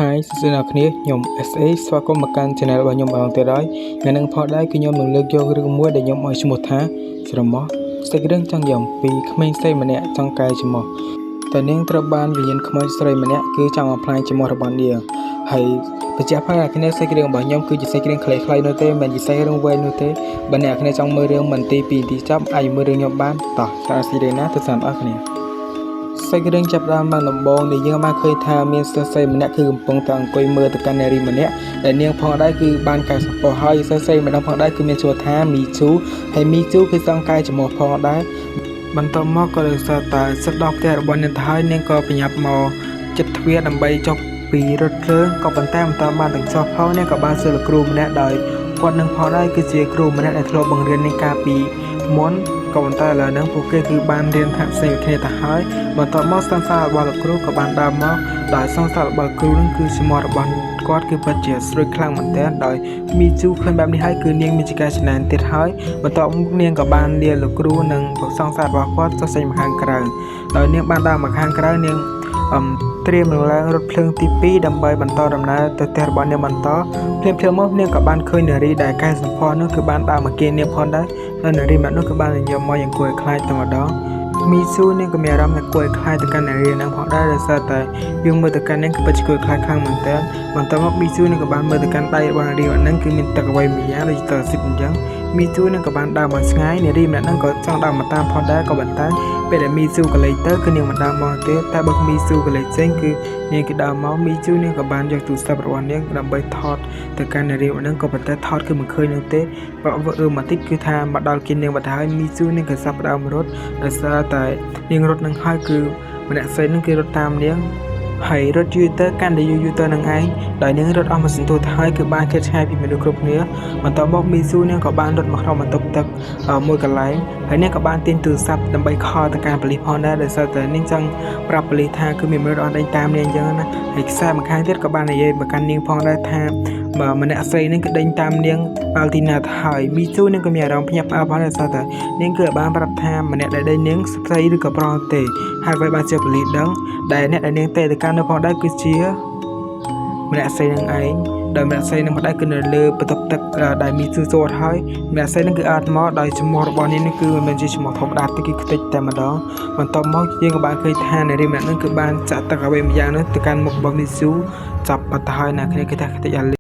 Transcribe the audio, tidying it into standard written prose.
Hai សួស្តីអ្នកគ្នាខ្ញុំ SA ស្វាគមន៍មកកាន់ Channel របស់ខ្ញុំម្ដងទៀតហើយថ្ងៃនេះផងដែរគឺខ្ញុំនឹងលើកយករឿងមួយដែលខ្ញុំឲ្យឈ្មោះថាស្រមោះសេចក្តីចង់យំពីក្មេងស្រីម្នាក់ចង់កែច្រមុះតែនាងត្រូវបានវិញ្ញាណខ្មោចស្រីម្នាក់គឺចង់បំផ្លាញច្រមុះរបស់នាងហើយបញ្ជាក់ផងអ្នកគ្នាសេចក្តីរបស់ខ្ញុំគឺជាសេចក្តីខ្លីៗនោះទេមិនជាសេចក្តីរឿងវែងនោះទេបើអ្នកគ្នាចង់មើលរឿងមិនទីពីទីចប់អាចមើលរឿងខ្ញុំបានតោះសារស៊ីរីណាទៅតាមអរគ្នាសេចក្តីចាប់ផ្ដើមបានដំបូងនេះយើងបានឃើញថាមានសិស្សស្រីម្នាក់គឺកំពុងតែអង្គុយមើលទៅកាន់នារីម្នាក់ដែលនាងផងដែរគឺបានកែសម្ផស្សហើយសិស្សស្រីម្នាក់ផងដែរគឺមានឈ្មោះថាមីជូហើយមីជូគឺចង់កែច្រមុះផងដែរបន្ទាប់មកក៏ដោយសារតែសិទ្ធិដល់ផ្ទះរបស់នាងទៅហើយនាងក៏ប្រញាប់មកចិត្តទ្វារដើម្បីចុះពីរថភ្លើងក៏ប៉ុន្តែមិនតាមបានទាំងចុះផងនាងក៏បានសួរលោកគ្រូម្នាក់ដោយគាត់នឹងផងដែរគឺជាគ្រូម្នាក់ដែលធ្លាប់បង្រៀននាងកាលពីមុនក៏ប៉ុន្តែឥឡូវហ្នឹងពួកគេគឺបានរៀនហាត់ផ្សេងគ្នាទៅហើយបន្ទាប់មកសង្សាររបស់លោកគ្រូក៏បានដើរមកដោយសង្សាររបស់គ្រូហ្នឹងគឺឈ្មោះរបស់គាត់គឺពិតជាស្រួយខ្លាំងមែនទែនដោយមីជូឃើញបែបនេះហើយគឺនាងមានជាការច្នៃទៀតហើយបន្ទាប់មកនាងក៏បានលាលោកគ្រូនិងសង្សាររបស់គាត់ចុះចេញមកខាងក្រៅដោយនាងបានដើរមកខាងក្រៅនាងត្រៀមនឹងឡើងរថភ្លើងទី2ដើម្បីបន្តដំណើរទៅផ្ទះរបស់នាងបន្តភ្លាមមកនាងក៏បានឃើញនារីដែលកែសម្ផស្សនោះគឺបានដើរមកគេនាងផងដែរហើយនារីម្នាក់នោះក៏បាននិយាយមកយ៉ាងគួរឲ្យខ្លាចតែម្ដងមីស៊ូនាងក៏មានអារម្មណ៍ថាគួរឲ្យខ្លាចទៅកាន់នារីហ្នឹងផងដែរដោយសារតែយើងមើលទៅកាន់នាងគឺពិតជាគួរឲ្យខ្លាចខ្លាំងមែនទែនបន្ទាប់មកមីស៊ូនាងក៏បានមើលទៅកាន់ដៃរបស់នារីហ្នឹងគឺមានទឹកអ្វីមួយយ៉ាងដូចទៅស៊ីបអញ្ចឹងមីស៊ូនាងក៏បានដើរមកឆ្ងាយនារីម្នាក់ហ្នឹងក៏ចង់ដើរមកតាមផងដែរក៏ប៉ុន្តែពេលដែលមីស៊ូក៏លេចទៅគឺនាងមិនដើរមកទេតែបើមីស៊ូក៏លេចចេញគឺនាងគឺដើរមកមីស៊ូនាងក៏បានយកទូរស័ព្ទរបស់នាងដើម្បីថតទៅកាន់នារីហ្នឹងក៏ប៉ុន្តែថតគឺមិនឃើញនោះទេបើមកតិចគឺថាមកដល់គៀននាងបាត់ហើយមីស៊ូនាងក៏ចាប់ផ្ដើមរត់ដោយសារតែនាងរត់នឹងហើយគឺម្នាក់ស្រីនឹងគេរត់តាមនាងហើយរត់យូរទៅកាន់តែយូរទៅនឹងឯងដោយនាងរត់អស់មួយសន្ទុះទៅហើយគឺបានគេឆ្ងាយពីមនុស្សគ្រប់គ្នាបន្ទាប់មកមីស៊ូនាងក៏បានរត់មកក្នុងបន្ទប់ទឹកមួយកន្លែងហើយនាងក៏បានទាញទូរស័ព្ទដើម្បីខលទៅកាន់ប៉ូលីសផងដែរដោយសារតែនាងចង់ប្រាប់ប៉ូលីសថាគឺមានមនុស្សអត់ដេញតាមនាងអញ្ចឹងណាហើយខ្សែម្ខាងទៀតក៏បាននិយាយមកកាន់នាងផងដែរថាម្នាក់ស្រីនឹងគឺដេញតាមនាងដល់ទីណាទៅហើយមីស៊ូនាងក៏មានអារម្មណ៍ភ្ញាក់ផ្អើលផងដែរដោយសារតែនាងគឺបានប្រាប់ថាម្នាក់ដែលដេញនាងស្រីឬក៏ប្រុសទេហើយអ្វីបានជាប៉ូលីសដឹងដែលអ្នកដែលនាងទេទៅកាន់នៅផងដែរគឺជាម្នាក់ស្រីនឹងឯងដោយម្នាក់ស្រីនឹងផងដែរគឺនៅលើបន្ទប់ទឹកដែលមីស៊ូសូតហើយម្នាក់ស្រីនឹងគឺអាចមកដោយឈ្មោះរបស់នាងនេះគឺមិនមែនជាឈ្មោះធម្មតាទេគឺខ្ទេចតែម្ដងបន្ទាប់មកយើងក៏បានឃើញថានារីម្នាក់នឹងគឺបានចាក់ទឹកអ្វីមួយយ៉ាងនោះទៅកាន់មុខរបស់មីស៊ូចាប់បាត់ទៅហើយអ្នកគ្នាគឺថាខ្ទេច